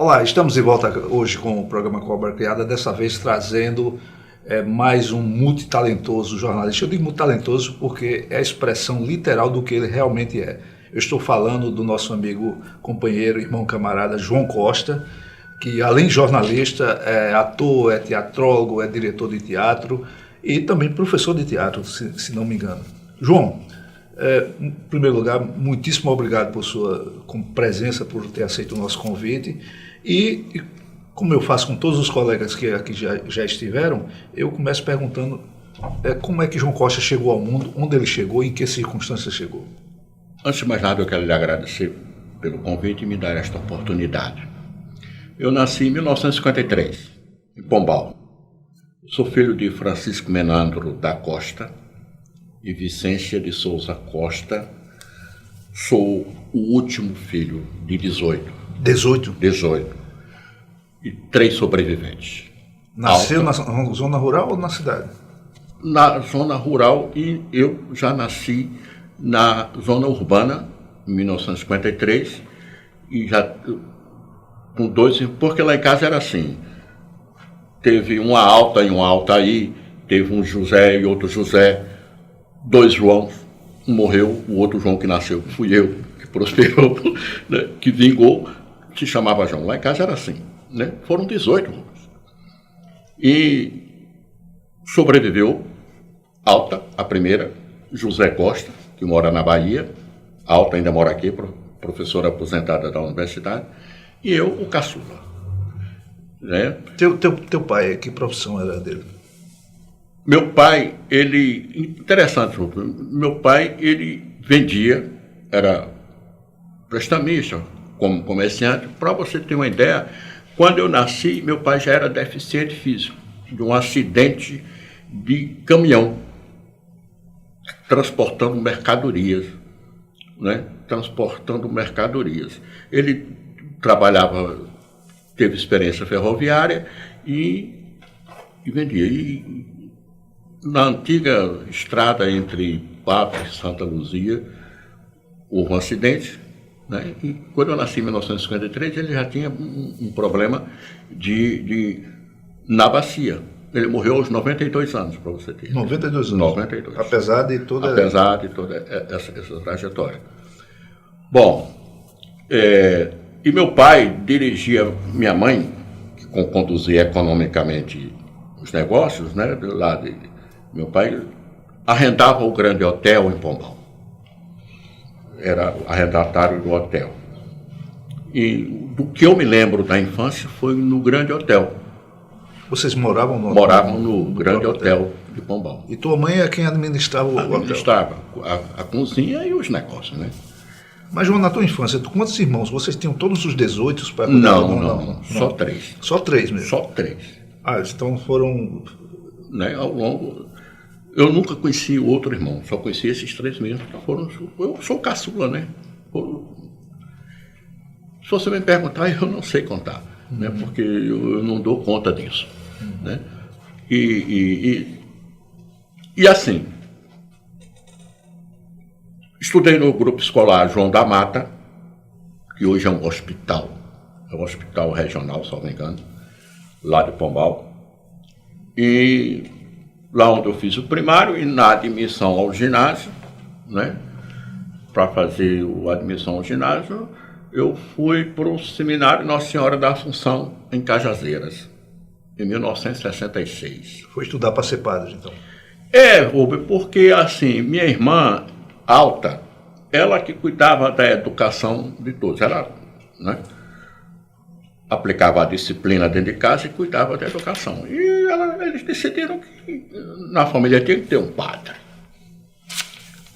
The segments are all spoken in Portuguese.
Olá, estamos de volta hoje com o programa Cobra Criada, dessa vez trazendo mais um multitalentoso jornalista. Eu digo multitalentoso porque é a expressão literal do que ele realmente é. Eu estou falando do nosso amigo, companheiro, irmão, camarada João Costa, que além de jornalista é ator, é teatrólogo, é diretor de teatro e também professor de teatro, se não me engano. João, em primeiro lugar, muitíssimo obrigado por sua presença, por ter aceito o nosso convite. E como eu faço com todos os colegas que aqui já estiveram, eu começo perguntando como é que João Costa chegou ao mundo, onde ele chegou e em que circunstâncias chegou. Antes de mais nada, eu quero lhe agradecer pelo convite e me dar esta oportunidade. Eu nasci em 1953, em Pombal. Sou filho de Francisco Menandro da Costa e Vicência de Souza Costa. Sou o último filho de 18. 18. E 3 sobreviventes. Nasceu na zona rural ou na cidade? Na zona rural, e eu já nasci na zona urbana, em 1953, e já com 2, porque lá em casa era assim, teve uma alta e um Altair, teve um José e outro José, 2 Joãos, um morreu, o outro João que nasceu, fui eu, que prosperou, né, que vingou, se chamava João. Lá em casa era assim, né? Foram 18 Joãos. E sobreviveu Alta, a primeira, José Costa, que mora na Bahia, Alta ainda mora aqui, professora aposentada da universidade, e eu, o caçula. Né? Teu pai, que profissão era dele? Meu pai, interessante, meu pai, ele vendia, era prestamista, como comerciante. Para você ter uma ideia, quando eu nasci, meu pai já era deficiente físico, de um acidente de caminhão, transportando mercadorias, né? Ele trabalhava, teve experiência ferroviária e vendia. E na antiga estrada entre Pato e Santa Luzia, houve um acidente, né? E quando eu nasci em 1953, ele já tinha um problema na bacia. Ele morreu aos 92 anos, para você ter. 92 anos? 92. Apesar de toda essa trajetória. Bom, e meu pai dirigia minha mãe, que conduzia economicamente os negócios, né? Do lado dele. Meu pai arrendava o grande hotel em Pombal. Era arrendatário do hotel. E do que eu me lembro da infância foi no grande hotel. Vocês moravam no grande hotel de Pombal. E tua mãe é quem administrava o hotel? Administrava a cozinha e os negócios, né? Mas, João, na tua infância, quantos irmãos? Vocês tinham todos os 18 para Não. Só 3. Só 3 mesmo? Só 3. Ah, então foram... Né, ao longo... Eu nunca conheci outro irmão, só conheci esses 3 mesmo. Eu sou caçula, né? Se você me perguntar, eu não sei contar, né? Porque eu não dou conta disso. Né? E assim, estudei no grupo escolar João da Mata, que hoje é um hospital regional, se não me engano, lá de Pombal. E lá onde eu fiz o primário, e na admissão ao ginásio, né? Para fazer a admissão ao ginásio, eu fui para o seminário Nossa Senhora da Assunção, em Cajazeiras, em 1966. Foi estudar para ser padre, então? Rubem, porque assim, minha irmã, Alta, ela que cuidava da educação de todos, ela, né, aplicava a disciplina dentro de casa e cuidava da educação. E eles decidiram que na família tinha que ter um padre.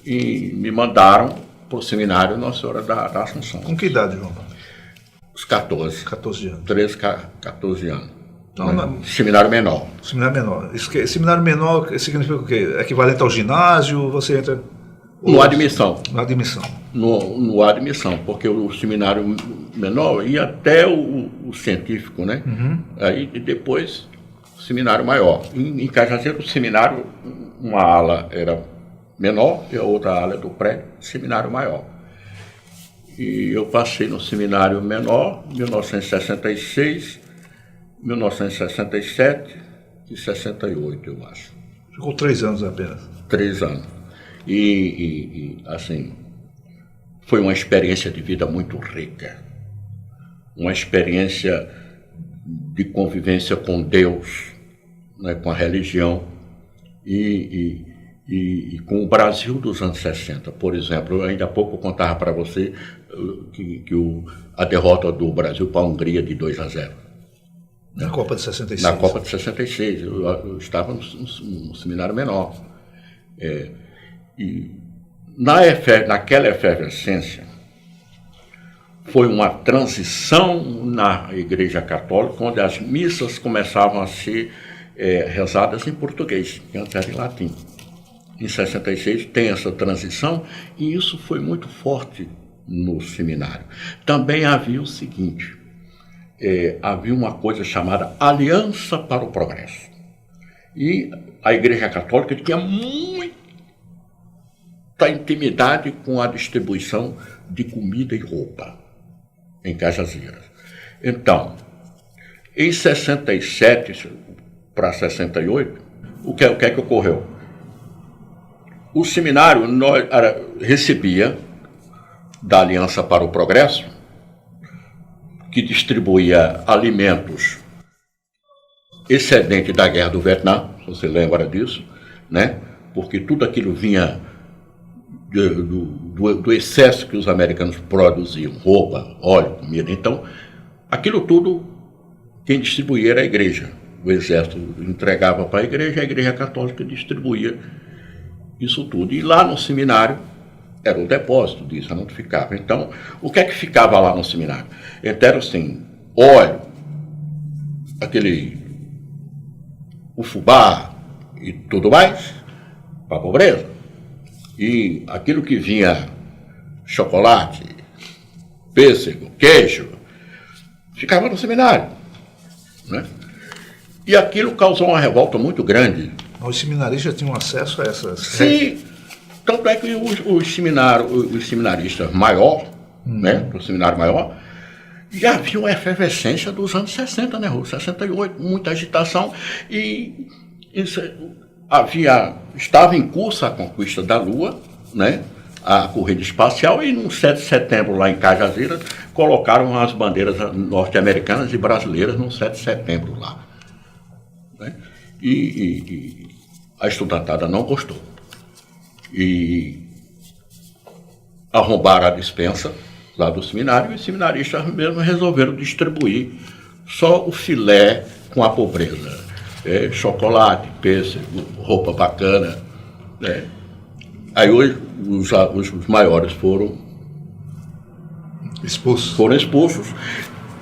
E me mandaram para o seminário Nossa Senhora da Assunção. Com que idade, João? Os 14. 14 anos. 13, 14 anos. Então, Seminário menor. Seminário menor. Seminário menor significa o quê? Equivalente ao ginásio? Você entra... No admissão. No admissão. No admissão, porque o seminário menor ia até o científico, né? Aí depois o seminário maior. Em Cajazeiro, o seminário, uma ala era menor e a outra ala do prédio, seminário maior. E eu passei no seminário menor, 1966, 1967 e 68, eu acho. Ficou 3 anos apenas. 3 anos. E assim, foi uma experiência de vida muito rica. Uma experiência de convivência com Deus, né, com a religião e com o Brasil dos anos 60. Por exemplo, eu ainda há pouco contava para você que a derrota do Brasil para a Hungria de 2-0. Na Copa de 66. Na Copa de 66. Eu estava no seminário menor. E naquela efervescência, foi uma transição na Igreja Católica, onde as missas começavam a ser rezadas em português, que antes era em latim. Em 66 tem essa transição, e isso foi muito forte no seminário. Também havia o seguinte, havia uma coisa chamada Aliança para o Progresso. E a Igreja Católica tinha muita intimidade com a distribuição de comida e roupa em Cajazeiras. Então, em 67 para 68, o que é que ocorreu? O seminário recebia da Aliança para o Progresso, que distribuía alimentos excedente da Guerra do Vietnã, se você lembra disso, né? Porque tudo aquilo vinha do excesso que os americanos produziam, roupa, óleo, comida. Então, aquilo tudo, quem distribuía era a igreja. O exército entregava para a Igreja Católica distribuía isso tudo. E lá no seminário, era o depósito disso, onde ficava. Então, o que é que ficava lá no seminário? Era assim, óleo, o fubá e tudo mais, para a pobreza. E aquilo que vinha, chocolate, pêssego, queijo, ficava no seminário, né? E aquilo causou uma revolta muito grande. Os seminaristas tinham acesso a essas... Sim, tanto é que os seminaristas maior, né, do seminário maior, já havia uma efervescência dos anos 60, né, 68, muita agitação, e estava em curso a conquista da Lua, né, a corrida espacial, e no 7 de setembro, lá em Cajazeiras, colocaram as bandeiras norte-americanas e brasileiras no 7 de setembro lá. Né? E a estudantada não gostou. E arrombaram a despensa lá do seminário, e os seminaristas mesmo resolveram distribuir só o filé com a pobreza. Chocolate, pêssego, roupa bacana. Né? Aí hoje os maiores foram expulsos.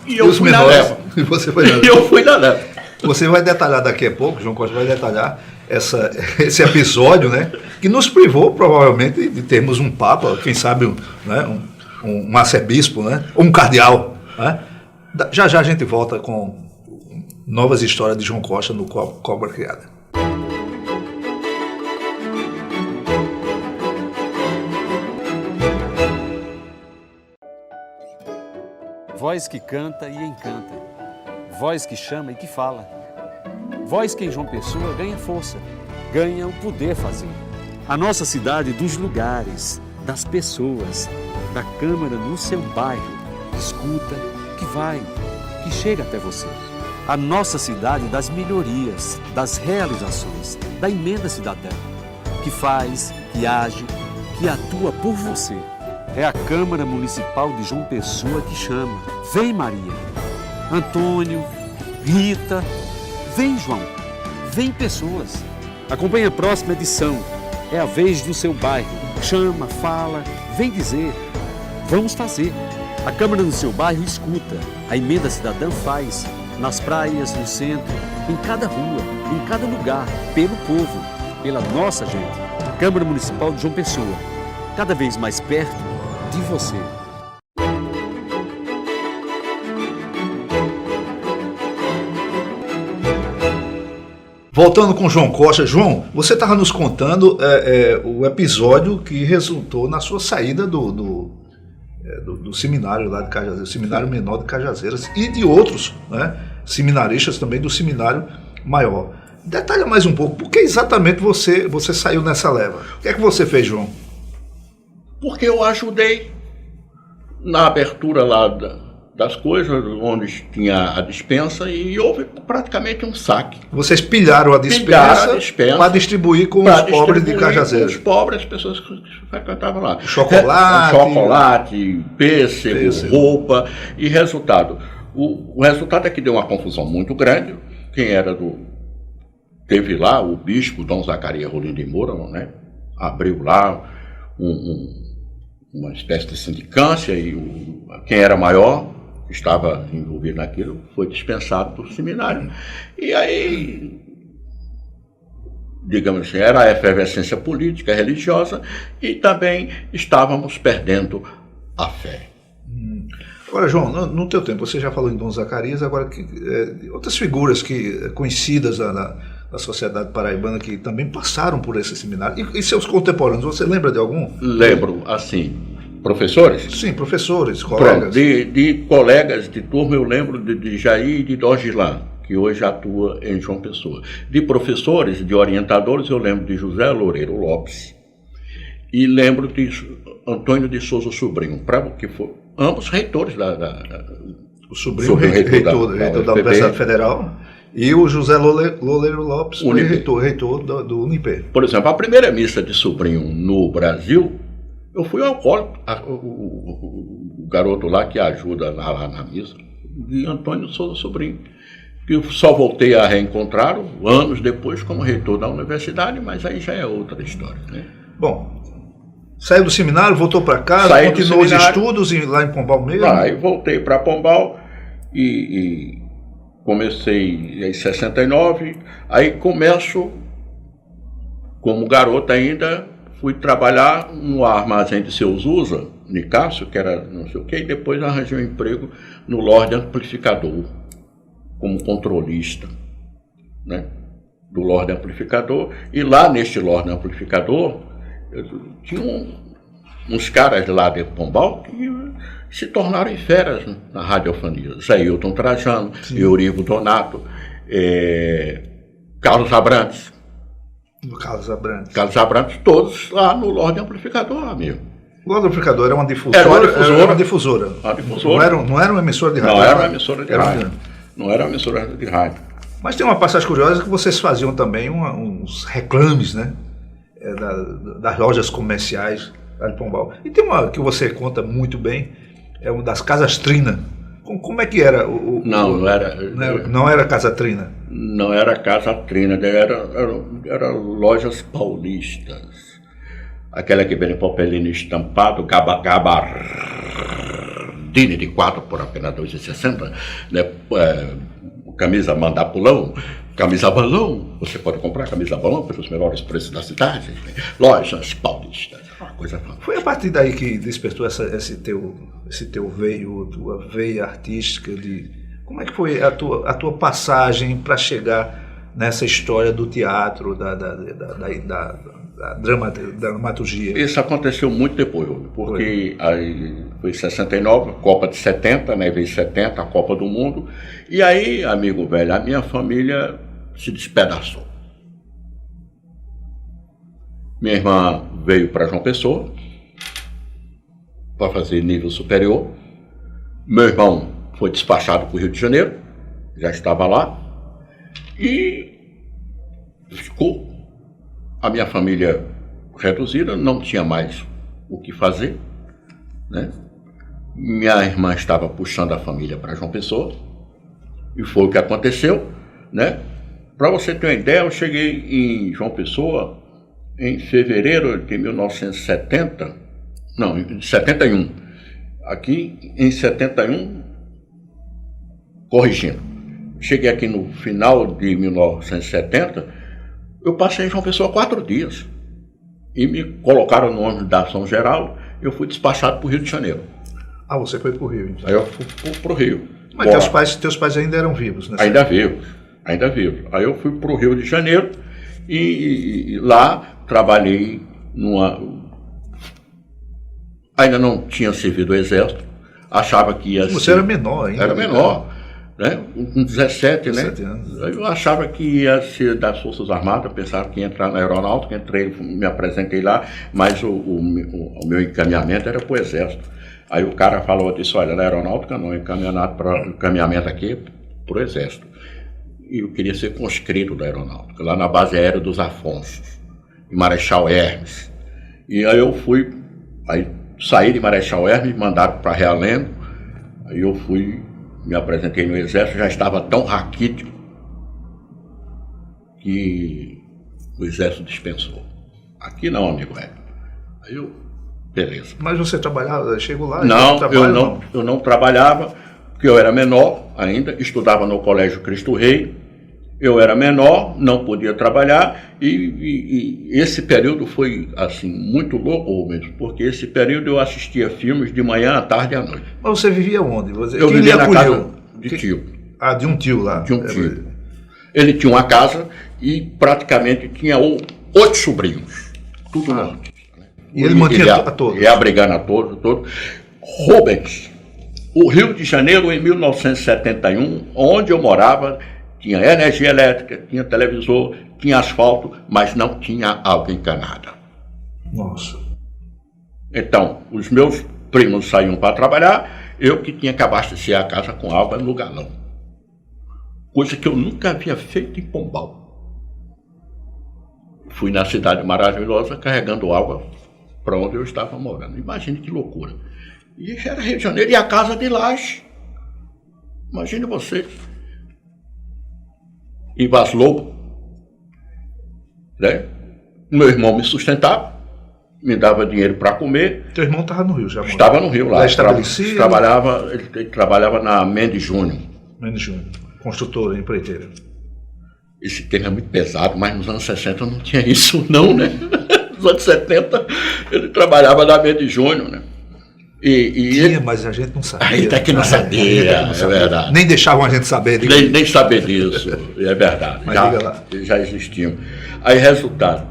E eu fui na leva. E você foi na leva. Eu fui na leva. Você vai detalhar daqui a pouco, João Costa vai detalhar esse episódio, né, que nos privou provavelmente de termos um papa, quem sabe, né, um arcebispo, né, ou um cardeal. Né? Já a gente volta com novas histórias de João Costa no Cobra Criada. Voz que canta e encanta, voz que chama e que fala, voz que em João Pessoa ganha força, ganha o poder fazer. A nossa cidade dos lugares, das pessoas, da Câmara no seu bairro, escuta, que vai, que chega até você. A nossa cidade das melhorias, das realizações, da emenda cidadã, que faz, que age, que atua por você. É a Câmara Municipal de João Pessoa que chama. Vem, Maria. Antônio, Rita, vem, João. Vem, pessoas. Acompanhe a próxima edição. É a vez do seu bairro. Chama, fala, vem dizer. Vamos fazer. A Câmara do seu bairro escuta. A emenda cidadã faz. Nas praias, no centro, em cada rua, em cada lugar, pelo povo, pela nossa gente. Câmara Municipal de João Pessoa. Cada vez mais perto de você. Voltando com João Costa. João, você estava nos contando o episódio que resultou na sua saída do do seminário lá de Cajazeiras, Seminário Menor de Cajazeiras, e de outros, né, seminaristas também do Seminário Maior. Detalha mais um pouco, por que exatamente você saiu nessa leva? O que é que você fez, João? Porque eu ajudei na abertura lá das coisas, onde tinha a despensa, e houve praticamente um saque. Vocês pilharam a dispensa para distribuir com os pobres de Cajazeiras. Com os pobres, as pessoas que frequentavam lá. Chocolate, pêssego, roupa, e resultado. O resultado é que deu uma confusão muito grande. Quem era teve lá o bispo Dom Zacarias Rolim de Moura, né? Abriu lá uma espécie de sindicância, e quem era maior, que estava envolvido naquilo, foi dispensado do seminário. E aí, digamos assim, era a efervescência política, religiosa, e também estávamos perdendo a fé. Agora, João, no teu tempo, você já falou em Dom Zacarias, agora outras figuras conhecidas na sociedade paraibana que também passaram por esse seminário, e seus contemporâneos, você lembra de algum? Lembro, assim, professores? Sim, professores, colegas. De colegas de turma, eu lembro de Jair e de Dorgilan, que hoje atua em João Pessoa. De professores, de orientadores, eu lembro de José Loureiro Lopes, e lembro de Antônio de Souza Sobrinho, que foram ambos reitores o sobrinho reitor da Universidade Federal, e o José Loureiro Lopes, reitor do Unip. Por exemplo, a primeira missa de Sobrinho no Brasil, eu fui alcoólico, o garoto lá que ajuda lá na missa, de Antônio de Souza Sobrinho, que eu só voltei a reencontrá-lo anos depois como reitor da universidade, mas aí já é outra história, né? Bom, saiu do seminário, voltou para casa, continuou os estudos lá em Pombal mesmo? Aí voltei para Pombal e comecei em 69, aí começo, como garoto ainda, fui trabalhar no armazém de seu Zusa, Nicásio, que era não sei o quê, e depois arranjei um emprego no Lorde Amplificador, como controlista, né, do Lorde Amplificador. E lá neste Lorde Amplificador, tinha uns caras lá de Pombal que se tornaram feras na radiofonia. Zé Hilton Trajano, Eurivo Donato, Carlos Abrantes. Carlos Abrantes, todos lá no Lorde Amplificador, amigo. O Lorde Amplificador era uma difusora? Era uma difusora. Não era uma emissora de rádio? Não era uma emissora de rádio. Não era uma emissora de rádio. Mas tem uma passagem curiosa que vocês faziam também uns reclames, né? Das lojas comerciais lá de Pombal. E tem uma que você conta muito bem, é uma das Casas Trina. Como é que era? Não era Casa Trina? Não era Casa Trina, era lojas paulistas. Aquela que vem em papelino estampado, gabardine de 4 por apenas R$ 2,60, né? Camisa mandapulão, camisa balão, você pode comprar camisa balão pelos melhores preços da cidade, lojas paulistas, uma coisa fantástica. Foi a partir daí que despertou esse teu veio, tua veia artística, como é que foi a tua passagem para chegar nessa história do teatro, da dramaturgia? Isso aconteceu muito depois, porque aí foi 69, Copa de 70, né, veio 70, a Copa do Mundo, e aí, amigo velho, a minha família se despedaçou. Minha irmã veio para João Pessoa para fazer nível superior, meu irmão foi despachado para o Rio de Janeiro, já estava lá, e ficou a minha família reduzida, não tinha mais o que fazer, né? Minha irmã estava puxando a família para João Pessoa, e foi o que aconteceu, né? Para você ter uma ideia, eu cheguei em João Pessoa em fevereiro de 1970, não, em 71. Aqui em 71, corrigindo, cheguei aqui no final de 1970, eu passei em João Pessoa 4 dias e me colocaram no ônibus da São Geraldo, eu fui despachado para o Rio de Janeiro. Ah, você foi para o Rio, então. Aí eu fui para o Rio. Mas teus pais ainda eram vivos, né? Ainda vivos. Aí eu fui para o Rio de Janeiro e lá trabalhei ainda não tinha servido o Exército, achava que ia Você era menor ainda. Era menor, né? Com 17, 17 né? anos. Eu achava que ia ser das Forças Armadas, pensava que ia entrar na Aeronáutica, entrei, me apresentei lá, mas o meu encaminhamento era para o Exército. Aí o cara falou, disse, olha, na Aeronáutica não, encaminhamento aqui para o Exército. E eu queria ser conscrito da Aeronáutica, lá na base aérea dos Afonsos, em Marechal Hermes. E aí eu fui, aí saí de Marechal Hermes, me mandaram para Realengo, aí eu fui, me apresentei no Exército, já estava tão raquítico que o Exército dispensou. Aqui não, amigo velho. Aí eu, beleza. Mas você trabalhava, chegou lá? Não, eu não trabalhava, porque eu era menor ainda, estudava no Colégio Cristo Rei, eu era menor, não podia trabalhar, e esse período foi, assim, muito louco mesmo, porque esse período eu assistia filmes de manhã, à tarde e à noite. Mas você vivia onde? Eu vivia na casa de tio. Ah, de um tio lá. De um tio. Ele tinha uma casa e praticamente tinha 8 sobrinhos, tudo norte. E ele mantinha a todos? Ia abrigando a todos. Rubens, o Rio de Janeiro, em 1971, onde eu morava, tinha energia elétrica, tinha televisor, tinha asfalto, mas não tinha água encanada. Nossa. Então, os meus primos saíam para trabalhar, eu que tinha que abastecer a casa com água no galão. Coisa que eu nunca havia feito em Pombal. Fui na cidade maravilhosa carregando água para onde eu estava morando. Imagine que loucura. E já era Rio de Janeiro e a casa de laje. Imagine você. Em Vaz Lobo, né? Meu irmão me sustentava, me dava dinheiro para comer. Teu irmão estava no Rio já? Estava no Rio lá. Já estabelecido? Ele trabalhava na Mendes Júnior. Mendes Júnior, construtora, empreiteira. Esse termo é muito pesado, mas nos anos 60 não tinha isso não, né? Nos anos 70 ele trabalhava na Mendes Júnior, né? Tinha, mas a gente não sabia. Ainda que não sabia, é verdade. Nem deixavam a gente saber. Nem saber disso, é verdade. Mas já existiam. Aí, resultado,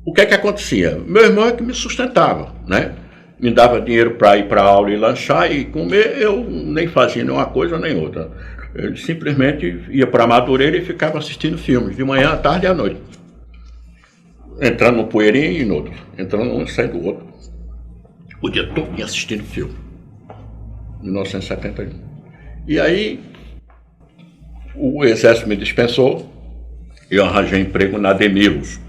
o que é que acontecia? Meu irmão é que me sustentava, né? Me dava dinheiro para ir para a aula e lanchar e comer, eu nem fazia nenhuma coisa nem outra. Ele simplesmente ia para a Madureira e ficava assistindo filmes, de manhã, à tarde e à noite. Entrando no Poeirinho e no outro, entrando um e saindo do outro. O dia todo ia assistindo filme. 1971. E aí, o Exército me dispensou, eu arranjei emprego na Demilos,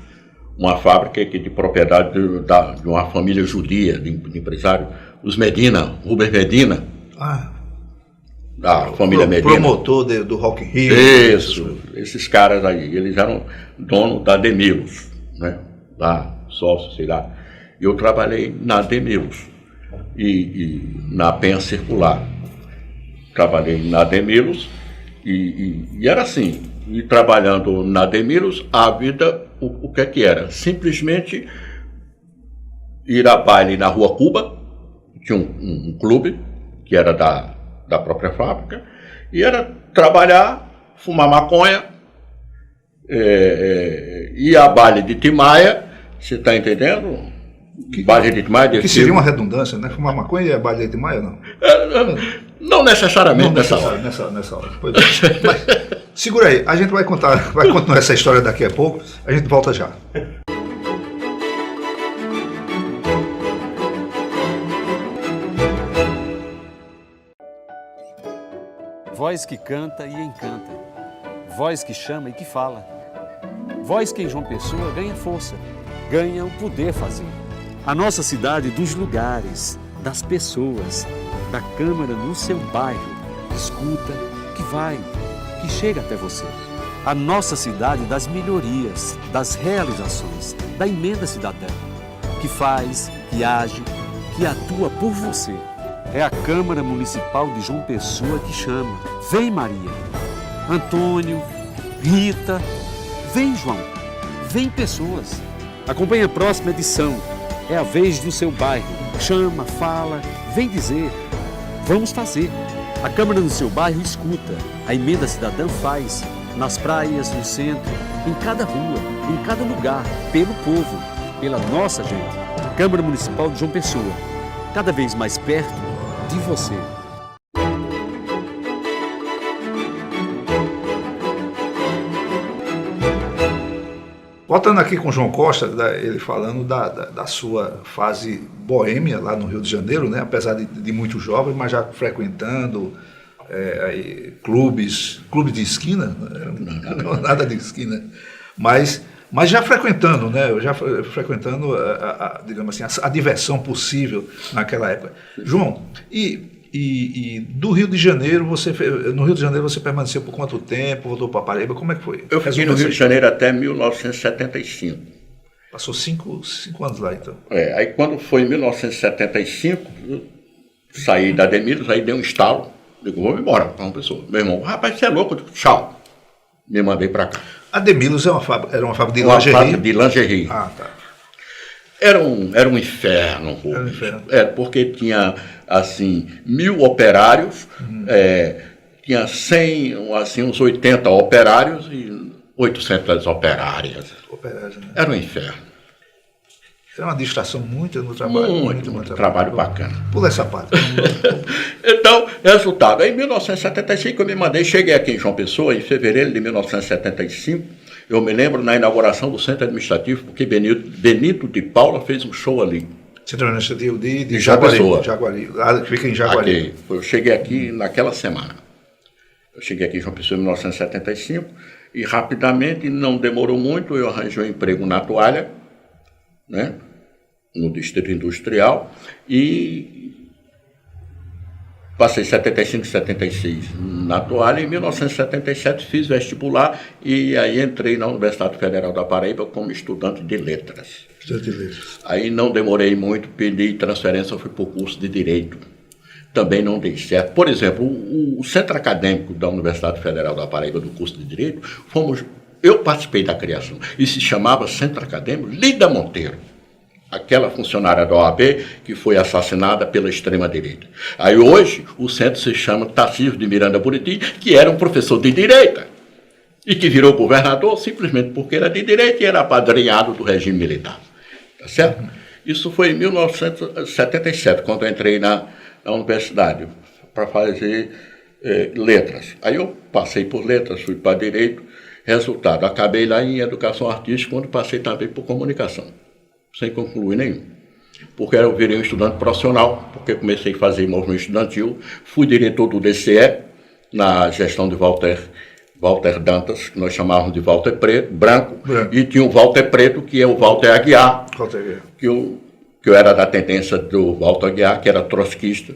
uma fábrica aqui de propriedade de uma família judia, de empresário, os Medina, Rubens Medina, da família Medina. Promotor do Rock in Rio. Isso, esses caras aí, eles eram donos da Demilos, né? Lá, sócio, sei lá. Eu trabalhei na Demilos e na Penha Circular. Trabalhei na Demilos e era assim. E trabalhando na Demilos, a vida, o que é que era? Simplesmente ir a baile na Rua Cuba, tinha um clube que era da própria fábrica, e era trabalhar, fumar maconha, ir a baile de Timaya, você está entendendo? Baile de Timaya, que seria uma redundância, né? Fumar maconha e a baile de Timaya, não? Não necessariamente nessa hora. Nessa hora. Pois é. Mas, segura aí, a gente vai continuar essa história daqui a pouco, a gente volta já. Voz que canta e encanta, voz que chama e que fala, voz que em João Pessoa ganha força, ganha o poder fazer. A nossa cidade dos lugares, das pessoas, da Câmara no seu bairro, escuta, que vai, que chega até você. A nossa cidade das melhorias, das realizações, da emenda cidadã, que faz, que age, que atua por você. É a Câmara Municipal de João Pessoa que chama. Vem, Maria, Antônio, Rita, vem, João, vem, pessoas. Acompanhe a próxima edição. É a vez do seu bairro. Chama, fala, vem dizer. Vamos fazer. A Câmara no seu bairro escuta. A emenda cidadã faz. Nas praias, no centro, em cada rua, em cada lugar, pelo povo. pela nossa gente. Câmara Municipal de João Pessoa, cada vez mais perto de você. Voltando aqui com o João Costa, ele falando da sua fase boêmia lá no Rio de Janeiro, né? Apesar de muito jovem, mas já frequentando clubes de esquina, não, nada de esquina, mas já frequentando, né? Já frequentando, digamos assim, a diversão possível naquela época. João, e do Rio de Janeiro, no Rio de Janeiro você permaneceu por quanto tempo? Voltou para Paraíba? Como é que foi? Eu fiquei no Rio de Janeiro até 1975. Passou cinco anos lá, então. Aí quando foi em 1975, eu saí da Ademílios, aí dei um estalo. Digo, vou embora para uma pessoa. Meu irmão, rapaz, você é louco? Eu digo, tchau. Me mandei para cá. Ademílios era uma fábrica de lingerie? Uma fábrica de lingerie. Ah, tá. Era um inferno. Era um inferno. Porque tinha, assim, 1.000 operários, tinha 100, assim, uns 80 operários e 800 operárias. Operárias, né? Era um inferno. Era uma distração muito no trabalho. Muito trabalho bacana. Pula essa parte. Então, resultado. Aí, em 1975, eu me mandei, cheguei aqui em João Pessoa, em fevereiro de 1975. Eu me lembro na inauguração do Centro Administrativo, porque Benito de Paula fez um show ali. Centro Administrativo de Jaguari. Lá fica em Jaguari. Aqui. Eu cheguei aqui naquela semana. Eu cheguei aqui em João Pessoa em 1975 e rapidamente, não demorou muito, eu arranjei um emprego na Toalha, né? No Distrito Industrial, e passei 75, 76 na Toalha. Em 1977 fiz vestibular e aí entrei na Universidade Federal da Paraíba como estudante de letras. Aí não demorei muito, pedi transferência, fui para o curso de Direito. Também não dei certo. Por exemplo, o centro acadêmico da Universidade Federal da Paraíba do curso de Direito, eu participei da criação, e se chamava Centro Acadêmico Lida Monteiro, aquela funcionária da OAB que foi assassinada pela extrema-direita. Aí hoje o centro se chama Tarcísio de Miranda Buriti, que era um professor de direita e que virou governador simplesmente porque era de direita e era apadrinhado do regime militar. Tá certo? Isso foi em 1977, quando eu entrei na universidade para fazer letras. Aí eu passei por letras, fui para direito. Resultado, acabei lá em educação artística, quando passei também por comunicação, sem concluir nenhum. Porque eu virei um estudante profissional, porque comecei a fazer movimento estudantil, fui diretor do DCE, na gestão de Walter Dantas, que nós chamávamos de Walter Branco, e tinha o Walter Preto, que é o Walter Aguiar, que eu era da tendência do Walter Aguiar, que era trotskista,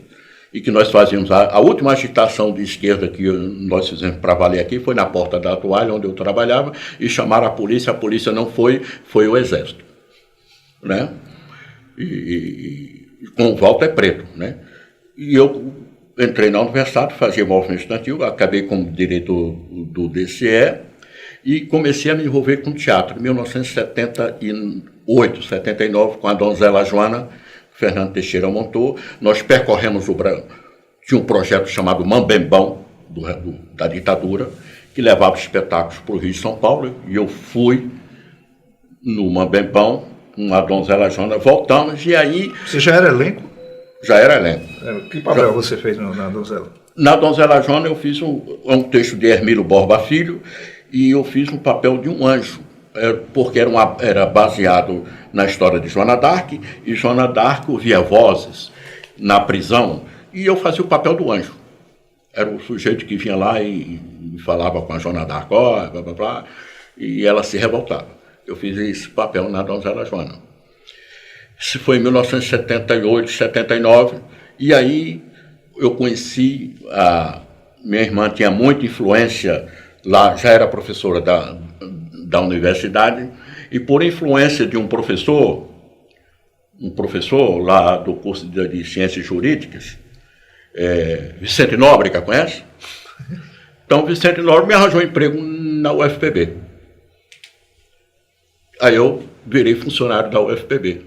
e que nós fazíamos a última agitação de esquerda que nós fizemos para valer aqui, foi na Porta da Toalha, onde eu trabalhava, e chamaram a polícia não foi o Exército, né? E com o Walter Preto, né? E eu entrei na universidade, fazia movimento estudantil, acabei como diretor do DCE e comecei a me envolver com teatro. Em 1978, 79, com a donzela Joana, Fernando Teixeira montou, nós percorremos o Brasil. Tinha um projeto chamado Mambembão, da ditadura, que levava espetáculos para o Rio de São Paulo, e eu fui no Mambembão, com a donzela Joana, voltamos, e aí... Você já era elenco? Já era elenco. Que papel você fez na donzela? Na donzela Joana eu fiz um texto de Hermílio Borba Filho, e eu fiz um papel de um anjo, porque era baseado na história de Joana d'Arc, e Joana d'Arc ouvia vozes na prisão, e eu fazia o papel do anjo. Era o sujeito que vinha lá e falava com a Joana d'Arc, blá, blá, blá, e ela se revoltava. Eu fiz esse papel na donzela Joana. Isso foi em 1978, 79, e aí eu conheci minha irmã tinha muita influência lá, já era professora da universidade, e por influência de um professor lá do curso de Ciências Jurídicas, Vicente Nóbrega, conhece? Então, Vicente Nóbrega me arranjou um emprego na UFPB. Aí eu virei funcionário da UFPB,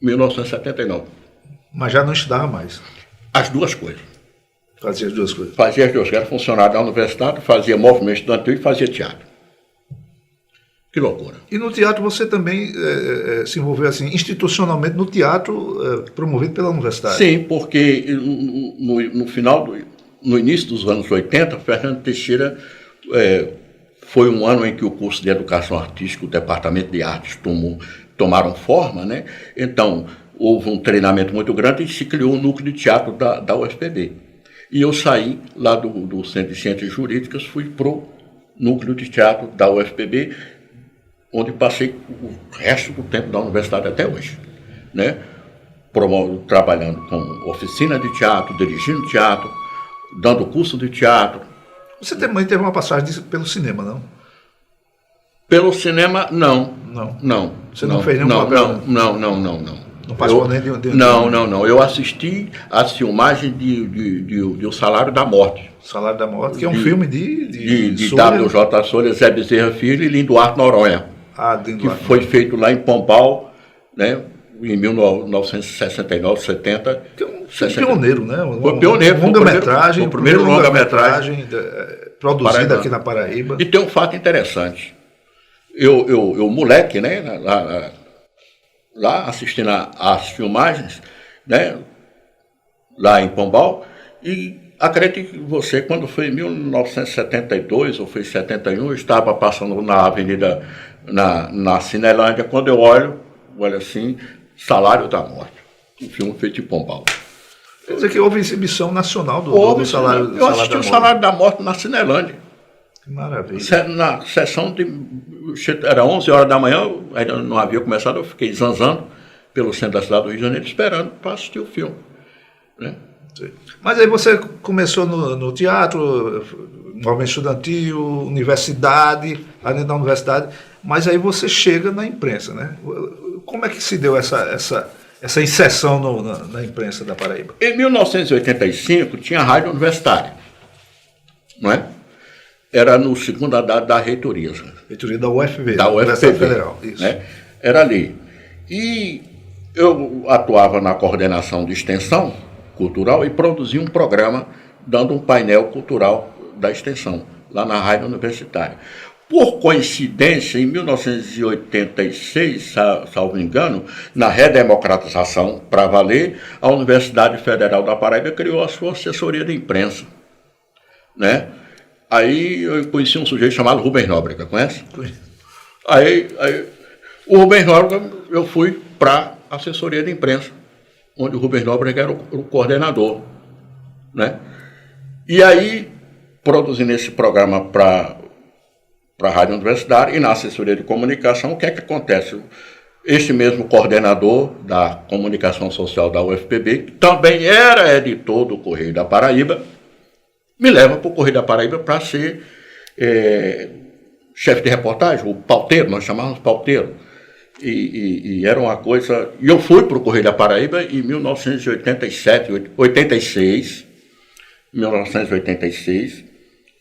em 1979. Mas já não estudava mais? As duas coisas. Fazia as duas coisas? Fazia as duas coisas. Era funcionário da universidade, fazia movimento estudantil e fazia teatro. Que loucura. E no teatro você também se envolveu assim, institucionalmente no teatro promovido pela universidade? Sim, porque no início dos anos 80, Fernando Teixeira foi um ano em que o curso de Educação Artística, o Departamento de Artes tomaram forma, né? Então, houve um treinamento muito grande e se criou um núcleo de teatro da UFPB. E eu saí lá do Centro de Ciências Jurídicas, fui para o núcleo de teatro da UFPB, onde passei o resto do tempo da universidade até hoje, né? Trabalhando com oficina de teatro, dirigindo teatro, dando curso de teatro. Você também teve uma passagem pelo cinema, não? Pelo cinema, não. Não. Você não fez nenhum papel? Não. Não passou nem de Não. Eu assisti a filmagem de O Salário da Morte. Salário da Morte, que é um filme de W.J. Soler, Zé Bezerra Filho e Linduarte Noronha. Que foi feito lá em Pombal, né, em 1969, 70. Que é um pioneiro, né? Foi pioneiro. Longa-metragem, o primeiro longa-metragem produzida aqui na Paraíba. E tem um fato interessante. Eu moleque, né, lá assistindo às filmagens, né, lá em Pombal, e acredite você, quando foi em 1972 ou foi 71, eu estava passando na avenida, na Cinelândia, quando eu olho assim, Salário da Morte, um filme feito em Pombal. Quer dizer que houve exibição nacional do Salário da Morte. Eu assisti o Salário da Morte na Cinelândia. Que maravilha. Na sessão era 11 horas da manhã, ainda não havia começado, eu fiquei zanzando pelo centro da cidade do Rio de Janeiro, esperando para assistir o filme, né? Mas aí você começou no teatro, movimento estudantil, universidade, além da universidade, mas aí você chega na imprensa, né? Como é que se deu essa inserção na imprensa da Paraíba? Em 1985 tinha a rádio universitária, não é? Era no segundo andar da reitoria. Reitoria da UFB, da Universidade UFPB, Federal, isso. Né? Era ali. E eu atuava na coordenação de extensão cultural e produzia um programa dando um painel cultural da extensão, lá na rádio universitária. Por coincidência, em 1986, salvo engano, na redemocratização para valer, a Universidade Federal da Paraíba criou a sua assessoria de imprensa, né? Aí eu conheci um sujeito chamado Rubens Nóbrega, conhece? Aí o Rubens Nóbrega, eu fui para a assessoria de imprensa, onde o Rubens Nóbrega era o coordenador, né? E aí, produzindo esse programa para a Rádio Universitária e na assessoria de comunicação, o que é que acontece? Este mesmo coordenador da comunicação social da UFPB, que também era editor do Correio da Paraíba, me leva para o Correio da Paraíba para ser chefe de reportagem, o pauteiro, nós chamávamos pauteiro. E era uma coisa... E eu fui para o Correio da Paraíba em 1986,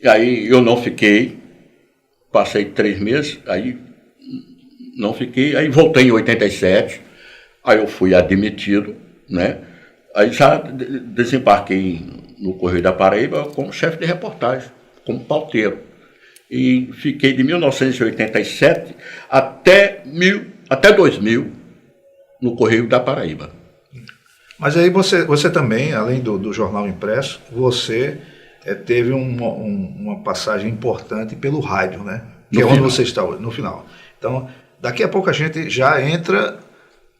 e aí eu não fiquei, passei 3 meses, aí não fiquei, aí voltei em 87, aí eu fui admitido, né? Aí já desembarquei no Correio da Paraíba como chefe de reportagem, como pauteiro. E fiquei de 1987 até 2000 no Correio da Paraíba. Mas aí você também, além do jornal impresso, você teve uma passagem importante pelo rádio, né? Que é onde você está hoje, no final. Então, daqui a pouco a gente já entra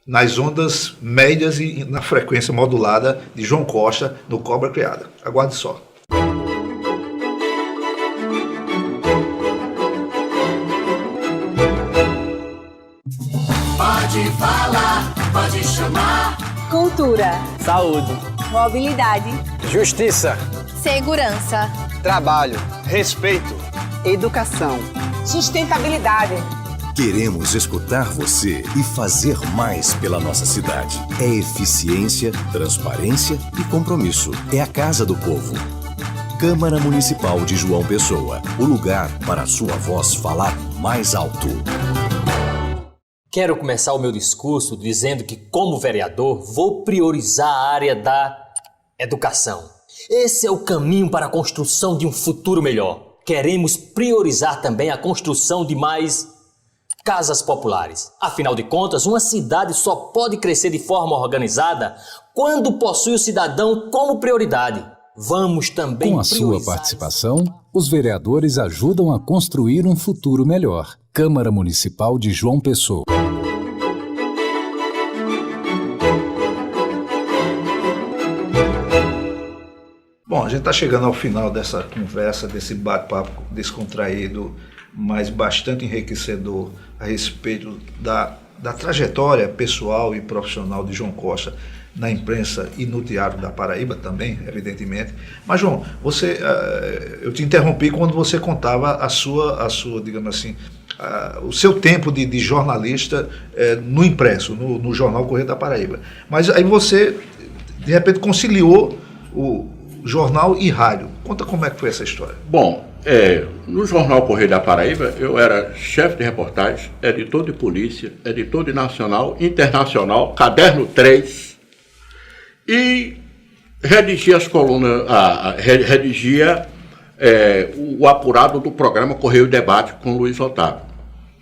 nas ondas médias e na frequência modulada de João Costa no Cobra Criada. Aguarde só. Pode falar, pode chamar. Cultura, saúde, mobilidade, justiça, segurança, trabalho, respeito, educação, sustentabilidade. Queremos escutar você e fazer mais pela nossa cidade. É eficiência, transparência e compromisso. É a Casa do Povo. Câmara Municipal de João Pessoa. O lugar para a sua voz falar mais alto. Quero começar o meu discurso dizendo que, como vereador, vou priorizar a área da educação. Esse é o caminho para a construção de um futuro melhor. Queremos priorizar também a construção de mais casas populares. Afinal de contas, uma cidade só pode crescer de forma organizada quando possui o cidadão como prioridade. Vamos também Com a sua participação, os vereadores ajudam a construir um futuro melhor. Câmara Municipal de João Pessoa. Bom, a gente está chegando ao final dessa conversa, desse bate-papo descontraído, mas bastante enriquecedor a respeito da trajetória pessoal e profissional de João Costa na imprensa e no Teatro da Paraíba também, evidentemente. Mas, João, eu te interrompi quando você contava a sua digamos assim, o seu tempo de jornalista no impresso, no jornal Correio da Paraíba. Mas aí você, de repente, conciliou o jornal e rádio. Conta como é que foi essa história. Bom, no jornal Correio da Paraíba, eu era chefe de reportagem, editor de polícia, editor de nacional, internacional, caderno 3, e redigia as colunas, redigia o apurado do programa Correio Debate com Luiz Otávio.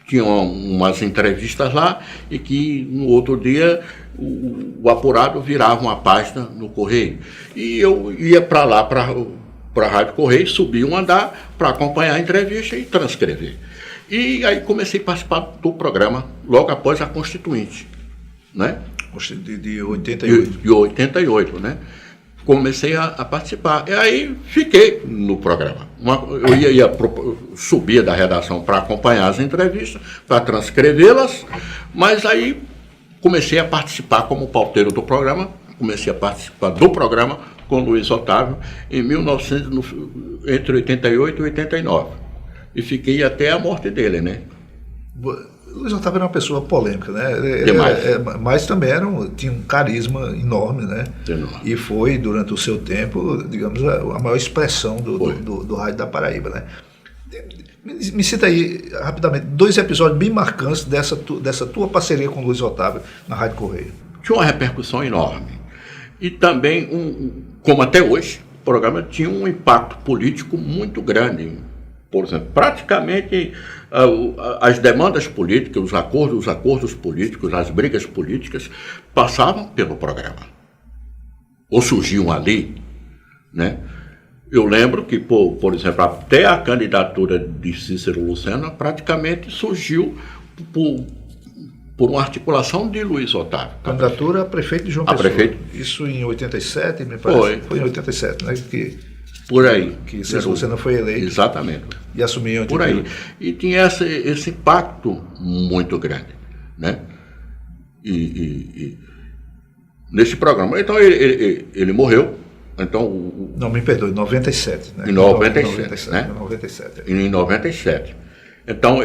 Tinha umas entrevistas lá e que no outro dia o apurado virava uma página no Correio. E eu ia para lá, para a Rádio Correio, subir um andar para acompanhar a entrevista e transcrever. E aí comecei a participar do programa logo após a Constituinte, né? De 88. De 88, né? Comecei a participar. E aí fiquei no programa. Subia da redação para acompanhar as entrevistas, para transcrevê-las, mas aí comecei a participar como pauteiro do programa, comecei a participar do programa com Luiz Otávio entre 88 e 89. E fiquei até a morte dele, né? Luiz Otávio era uma pessoa polêmica, né? Mas também tinha um carisma enorme, né? E foi, durante o seu tempo, digamos, a maior expressão do Rádio da Paraíba, né? Me cita aí, rapidamente, 2 episódios bem marcantes dessa tua parceria com o Luiz Otávio na Rádio Correio. Tinha uma repercussão enorme. E também, como até hoje, o programa tinha um impacto político muito grande. Por exemplo, praticamente as demandas políticas, os acordos políticos, as brigas políticas passavam pelo programa. Ou surgiam ali, né? Eu lembro que, por exemplo, até a candidatura de Cícero Lucena praticamente surgiu por uma articulação de Luiz Otávio. Candidatura a prefeito de João Pessoa. Isso em 87, me parece? Foi em 87, né? Por aí. Que Cícero Lucena foi eleito. Exatamente. E assumiu por aí. E tinha esse impacto muito grande, né? E nesse programa. Então ele morreu. Então, não, me perdoe, 97. Né? Em 97, né? 97. Em 97. Então,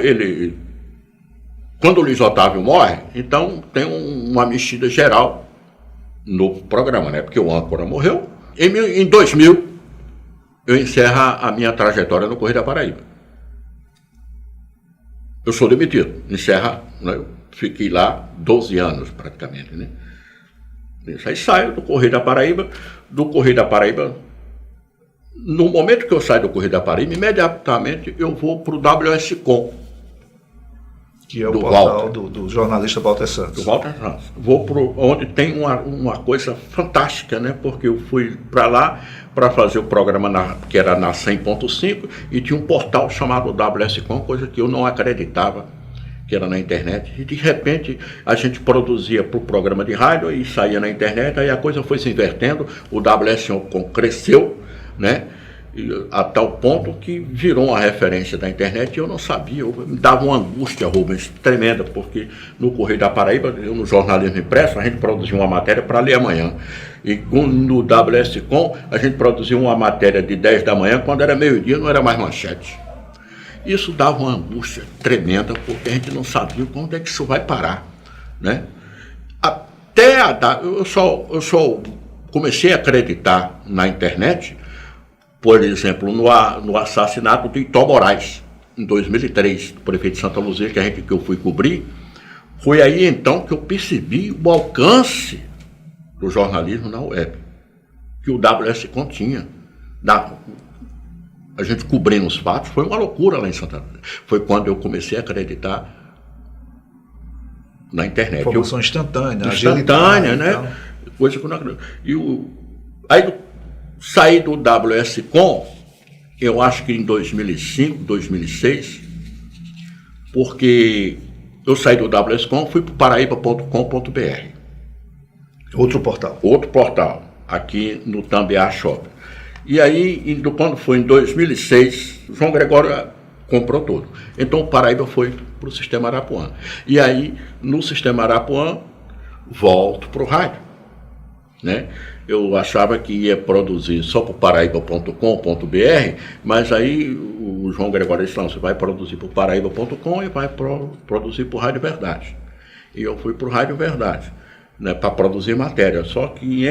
quando o Luiz Otávio morre, então tem uma mexida geral no programa, né? Porque o âncora morreu. Em 2000, eu encerro a minha trajetória no Correio da Paraíba. Eu sou demitido. Né? Eu fiquei lá 12 anos, praticamente, né? Aí saio do Correio da Paraíba. Do Correio da Paraíba, no momento que eu saio do Correio da Paraíba, imediatamente eu vou para o WSCom. Que é o portal do jornalista Walter Santos. Do Walter Santos. Vou para onde tem uma coisa fantástica, né? Porque eu fui para lá para fazer o programa que era na 100.5 e tinha um portal chamado WSCom, coisa que eu não acreditava que era na internet, e de repente a gente produzia para o programa de rádio e saía na internet, aí a coisa foi se invertendo, o WSCom cresceu, né, a tal ponto que virou uma referência da internet e eu não sabia, me dava uma angústia, Rubens, tremenda, porque no Correio da Paraíba, no jornalismo impresso, a gente produzia uma matéria para ler amanhã, e no WSCom a gente produzia uma matéria de 10 da manhã, quando era meio-dia não era mais manchete. Isso dava uma angústia tremenda, porque a gente não sabia quando é que isso vai parar, né? Eu só comecei a acreditar na internet, por exemplo, no assassinato de Itó Moraes, em 2003, do prefeito de Santa Luzia, que eu fui cobrir. Foi aí então que eu percebi o alcance do jornalismo na web, que o WSCom tinha. A gente cobrindo os fatos, foi uma loucura lá em Santa Luzia. Foi quando eu comecei a acreditar na internet. Informação instantânea, instantânea, né? Então. Coisa que eu não acredito. Aí saí do WSCom, eu acho que em 2005, 2006, porque eu saí do WSCom, fui para paraíba.com.br. Outro portal. Outro portal, aqui no Tambiá Shopping. E aí, quando foi em 2006, João Gregório comprou tudo. Então o Paraíba foi para o Sistema Arapuã. E aí, no Sistema Arapuã, volto para o rádio. Né? Eu achava que ia produzir só para o paraíba.com.br, mas aí o João Gregório disse, não, você vai produzir para o paraíba.com e vai produzir para o Rádio Verdade. E eu fui para o Rádio Verdade, né, para produzir matéria. Só que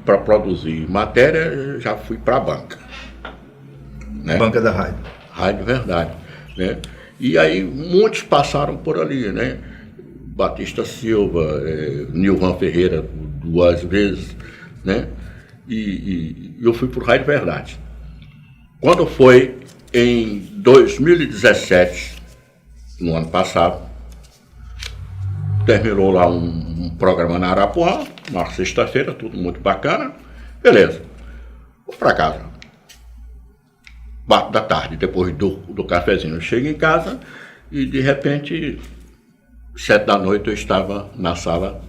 para produzir matéria, já fui para a banca. Né? Banca da rádio. Rádio Verdade. Né? E aí muitos passaram por ali, né? Batista Silva, Nilvan Ferreira 2 vezes, né? E eu fui para o Rádio Verdade. Quando foi em 2017, no ano passado, terminou lá um programa na Arapuã, uma sexta-feira, tudo muito bacana, beleza, vou para casa. 4 da tarde, depois do cafezinho, eu chego em casa e de repente 7 da noite eu estava na sala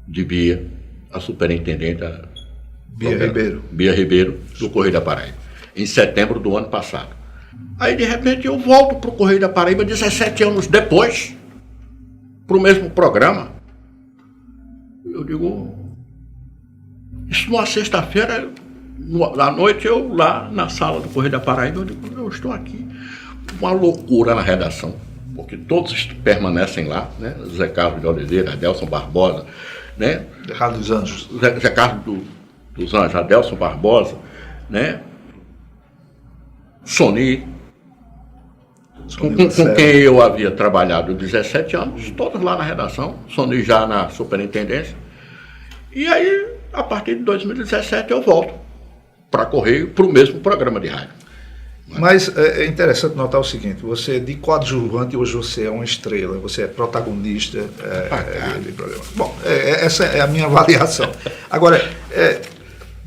de Bia, a superintendente Bia Ribeiro, do Correio da Paraíba, em setembro do ano passado. Aí de repente eu volto para o Correio da Paraíba 17 anos depois, para o mesmo programa. Eu digo, isso numa sexta-feira, à noite, eu lá na sala do Correio da Paraíba, eu digo, eu estou aqui. Uma loucura na redação, porque todos permanecem lá, né? Zé Carlos de Oliveira, Adelson Barbosa, né? Zé Carlos dos Anjos. Zé Carlos dos Anjos, Adelson Barbosa, né? Sony, com quem eu havia trabalhado 17 anos, todos lá na redação, Sony já na superintendência. E aí, a partir de 2017, eu volto para Correio, para o mesmo programa de rádio. Mas é interessante notar o seguinte, você de coadjuvante, hoje você é uma estrela, você é protagonista de programa. Bom, essa é a minha avaliação. Agora,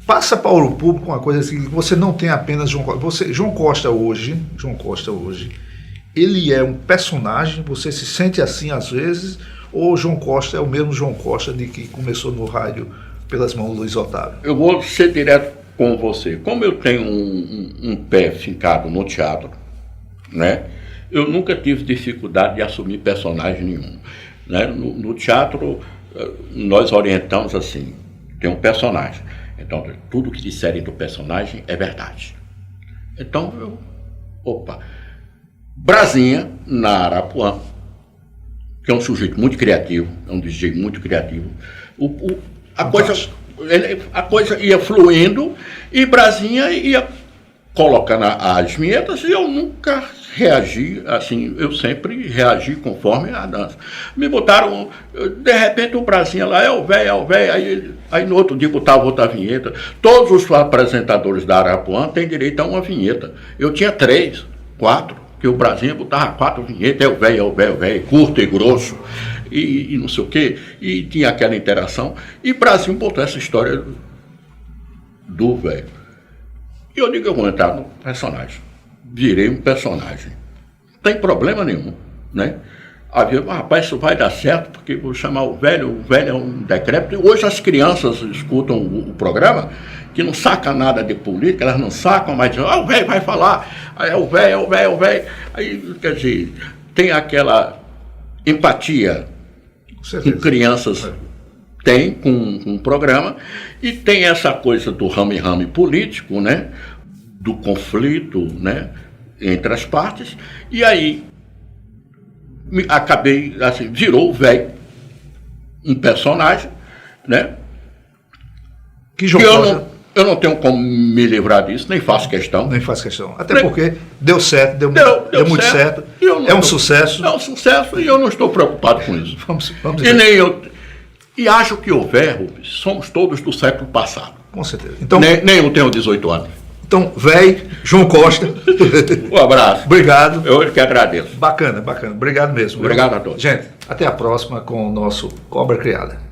passa para o público uma coisa assim, que você não tem apenas João Costa. João Costa hoje, ele é um personagem, você se sente assim às vezes, ou João Costa é o mesmo João Costa de que começou no rádio pelas mãos do Luiz Otávio? Eu vou ser direto com você. Como eu tenho um pé fincado no teatro, né, eu nunca tive dificuldade de assumir personagem nenhum. Né? No teatro, nós orientamos assim, tem um personagem. Então, tudo que disserem do personagem é verdade. Então, Brasinha, na Arapuã, que é um sujeito muito criativo, é um DJ muito criativo, a coisa ia fluindo e Brasinha ia colocando as vinhetas e eu nunca reagi, assim, eu sempre reagi conforme a dança. Me botaram, de repente o Brasinha lá, é o velho, aí no outro dia botava outra vinheta. Todos os apresentadores da Arapuã têm direito a uma vinheta. Eu tinha 3, 4, que o Brasinha botava 4 vinhetas, é o velho, curto e grosso. E não sei o quê, e tinha aquela interação, e Brasil botou essa história do velho. E eu digo, eu vou entrar no personagem. Virei um personagem. Não tem problema nenhum, né? Havia, rapaz, isso vai dar certo, porque vou chamar o velho é um decrépito. Hoje as crianças escutam o programa, que não saca nada de política, elas não sacam, mas dizem, o velho vai falar, aí é o velho. Aí, quer dizer, tem aquela empatia que crianças têm com o programa, e tem essa coisa do rame-rame político, né? Do conflito, né? Entre as partes, e aí acabei, assim, virou o velho, um personagem, né? Eu não tenho como me livrar disso, nem faço questão. Nem faço questão. Até porque deu certo, deu muito certo. É um sucesso. É um sucesso e eu não estou preocupado com isso. Vamos e nem eu. E acho que houver, Rubens, somos todos do século passado. Com certeza. Então, nem eu tenho 18 anos. Então, véi, João Costa. Um abraço. Obrigado. Eu que agradeço. Bacana, bacana. Obrigado mesmo. Obrigado a todos. Gente, até a próxima com o nosso Cobra Criada.